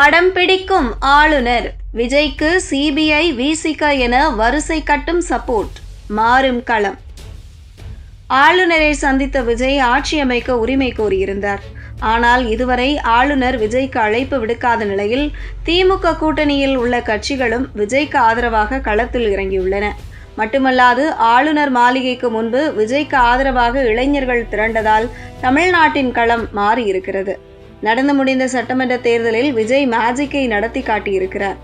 அடம் பிடிக்கும் ஆளுநர் விஜய்க்கு சிபிஐ விசிக என வரிசை கட்டும் சப்போர்ட். மாறும் களம். ஆளுநரை சந்தித்த விஜய் ஆட்சி அமைக்க உரிமை கோரியிருந்தார். ஆனால் இதுவரை ஆளுநர் விஜய்க்கு அழைப்பு விடுக்காத நிலையில் திமுக கூட்டணியில் உள்ள கட்சிகளும் விஜய்க்கு ஆதரவாக களத்தில் இறங்கியுள்ளன. மட்டுமல்லாது ஆளுநர் மாளிகைக்கு முன்பு விஜய்க்கு ஆதரவாக இளைஞர்கள் திரண்டதால் தமிழ்நாட்டின் களம் மாறியிருக்கிறது. நடந்து முடிந்த சட்டமன்ற தேர்தலில் விஜய் மேஜிக்கை நடத்தி காட்டியிருக்கிறார்.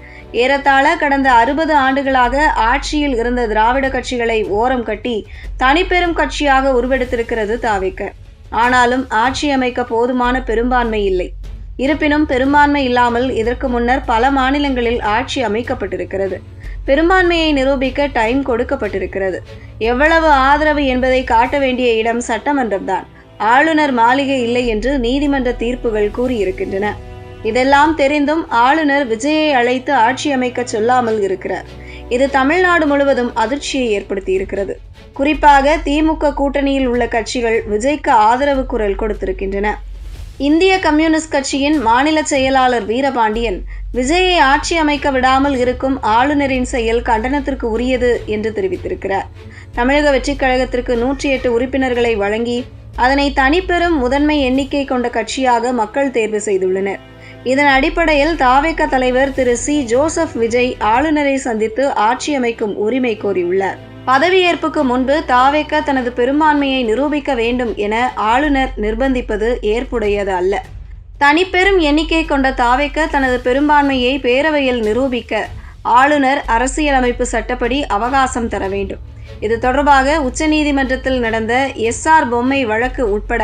ஏறத்தாழ கடந்த 60 ஆண்டுகளாக ஆட்சியில் இருந்த திராவிட கட்சிகளை ஓரம் கட்டி தனிப்பெரும் கட்சியாக உருவெடுத்திருக்கிறது தாவேக. ஆனாலும் ஆட்சி அமைக்க போதுமான பெரும்பான்மை இல்லை. இருப்பினும் பெரும்பான்மை இல்லாமல் இதற்கு முன்னர் பல மாநிலங்களில் ஆட்சி அமைக்கப்பட்டிருக்கிறது. பெரும்பான்மையை நிரூபிக்க டைம் கொடுக்கப்பட்டிருக்கிறது. எவ்வளவு ஆதரவு என்பதை காட்ட வேண்டிய இடம் சட்டமன்றம்தான். ஆளுநர் மாளிகை இல்லை என்று நீதிமன்ற தீர்ப்புகள் கூறியிருக்கின்றன. இதெல்லாம் தெரிந்தும் ஆளுநர் விஜயை அழைத்து ஆட்சி அமைக்க சொல்லாமல் இருக்கிறார். இது தமிழ்நாடு முழுவதும் அதிர்ச்சியை ஏற்படுத்தி இருக்கிறது. குறிப்பாக திமுக கூட்டணியில் உள்ள கட்சிகள் விஜய்க்கு ஆதரவு குரல் கொடுத்திருக்கின்றன. இந்திய கம்யூனிஸ்ட் கட்சியின் மாநில செயலாளர் வீரபாண்டியன் விஜயை ஆட்சி அமைக்க விடாமல் இருக்கும் ஆளுநரின் செயல் கண்டனத்திற்கு உரியது என்று தெரிவித்திருக்கிறார். தமிழக வெற்றிக் கழகத்திற்கு 108 உறுப்பினர்களை வழங்கி அதனை தனிப்பெரும் முதன்மை எண்ணிக்கை கொண்ட கட்சியாக மக்கள் தேர்வு செய்துள்ளனர். இதன் அடிப்படையில் தாவேக தலைவர் திரு சி. ஜோசப் விஜய் ஆளுநரை சந்தித்து ஆட்சி அமைக்கும் உரிமை கோரியுள்ளார். பதவியேற்புக்கு முன்பு தாவேக தனது பெரும்பான்மையை நிரூபிக்க வேண்டும் என ஆளுநர் நிர்பந்திப்பது ஏற்புடையது அல்ல. தனிப்பெரும் எண்ணிக்கை கொண்ட தாவேக தனது பெரும்பான்மையை பேரவையில் நிரூபிக்க ஆளுநர் அரசியலமைப்பு சட்டப்படி அவகாசம் தர வேண்டும். இது தொடர்பாக உச்சநீதிமன்றத்தில் நடந்த SR பொம்மை வழக்கு உட்பட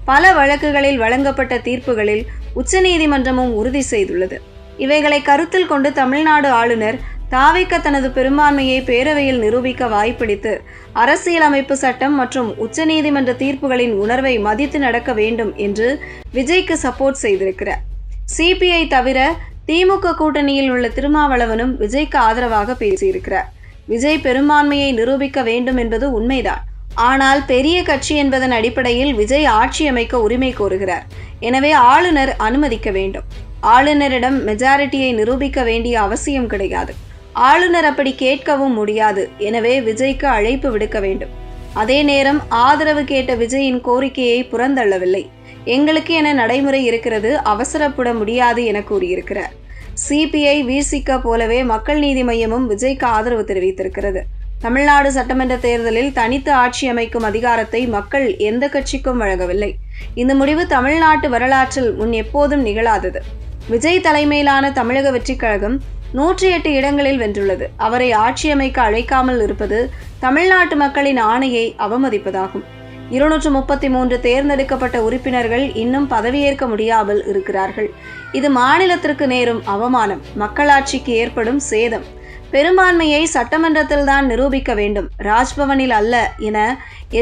பல வழக்குகளில் வழங்கப்பட்ட தீர்ப்புகளில் உச்சநீதிமன்றமும் உறுதி செய்துள்ளது. இவைகளை கருத்தில் கொண்டு தமிழ்நாடு ஆளுநர் தாவேக தனது பெரும்பான்மையை பேரவையில் நிரூபிக்க வாய்ப்பளித்து அரசியலமைப்பு சட்டம் மற்றும் உச்சநீதிமன்ற தீர்ப்புகளின் உணர்வை மதித்து நடக்க வேண்டும் என்று விஜய்க்கு சப்போர்ட் செய்திருக்கிறார். சிபிஐ தவிர திமுக கூட்டணியில் உள்ள திருமாவளவனும் விஜய்க்கு ஆதரவாக பேசியிருக்கிறார். விஜய் பெரும்பான்மையை நிரூபிக்க வேண்டும் என்பது உண்மைதான். ஆனால் பெரிய கட்சி என்பதன் அடிப்படையில் விஜய் ஆட்சி அமைக்க உரிமை கோருகிறார். எனவே ஆளுநர் அனுமதிக்க வேண்டும். ஆளுநரிடம் மெஜாரிட்டியை நிரூபிக்க வேண்டிய அவசியம் கிடையாது. ஆளுநர் அப்படி கேட்கவும் முடியாது. எனவே விஜய்க்கு அழைப்பு விடுக்க வேண்டும். அதே நேரம் ஆதரவு கேட்ட விஜயின் கோரிக்கையை புறந்தள்ளவில்லை. எங்களுக்கு என நடைமுறை இருக்கிறது, அவசரப்பட முடியாது என கூறியிருக்கிறார். சிபிஐ விசிக போலவே மக்கள் நீதி மய்யமும் விஜய்க்கு ஆதரவு தெரிவித்திருக்கிறது. தமிழ்நாடு சட்டமன்ற தேர்தலில் தனித்து ஆட்சி அமைக்கும் அதிகாரத்தை மக்கள் எந்த கட்சிக்கும் வழங்கவில்லை. இந்த முடிவு தமிழ்நாட்டு வரலாற்றில் முன் எப்போதும் நிகழாதது. விஜய் தலைமையிலான தமிழக வெற்றிக் கழகம் 108 இடங்களில் வென்றுள்ளது. அவரை ஆட்சி அமைக்க அழைக்காமல் இருப்பது தமிழ்நாட்டு மக்களின் ஆணையை அவமதிப்பதாகும். 233 தேர்ந்தெடுக்கப்பட்ட உறுப்பினர்கள் இன்னும் பதவியேற்க முடியாமல் இருக்கிறார்கள். இது மாநிலத்திற்கு நேரும் அவமானம், மக்களாட்சிக்கு ஏற்படும் சேதம். பெரும்பான்மையை சட்டமன்றத்தில்தான் நிரூபிக்க வேண்டும், ராஜ்பவனில் அல்ல என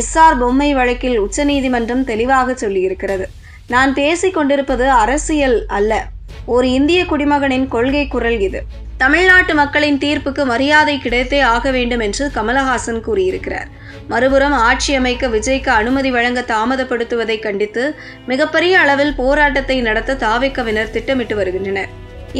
SR பொம்மை வழக்கில் உச்சநீதிமன்றம் தெளிவாக சொல்லியிருக்கிறது. நான் பேசிக் கொண்டிருப்பது அரசியல் அல்ல, ஒரு இந்திய குடிமகனின் கொள்கை குரல் இது. தமிழ்நாட்டு மக்களின் தீர்ப்புக்கு மரியாதை கிடைத்தே ஆக வேண்டும் என்று கமலஹாசன் கூறியிருக்கிறார். மறுபுறம் ஆட்சி அமைக்க விஜய்க்கு அனுமதி வழங்க தாமதப்படுத்துவதை கண்டித்து மிகப்பெரிய அளவில் போராட்டத்தை நடத்த தாவேகவினர் திட்டமிட்டு வருகின்றனர்.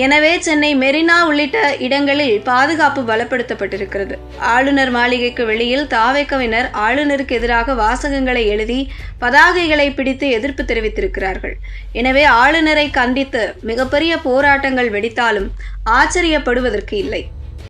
எனவே சென்னை மெரினா உள்ளிட்ட இடங்களில் பாதுகாப்பு பலப்படுத்தப்பட்டிருக்கிறது. ஆளுநர் மாளிகைக்கு வெளியில் தாவேகவினர் ஆளுநருக்கு எதிராக வாசகங்களை எழுதி பதாகைகளை பிடித்து எதிர்ப்பு தெரிவித்திருக்கிறார்கள். எனவே ஆளுநரை கண்டித்து மிகப்பெரிய போராட்டங்கள் வெடித்தாலும் ஆச்சரியப்படுவதற்கு இல்லை.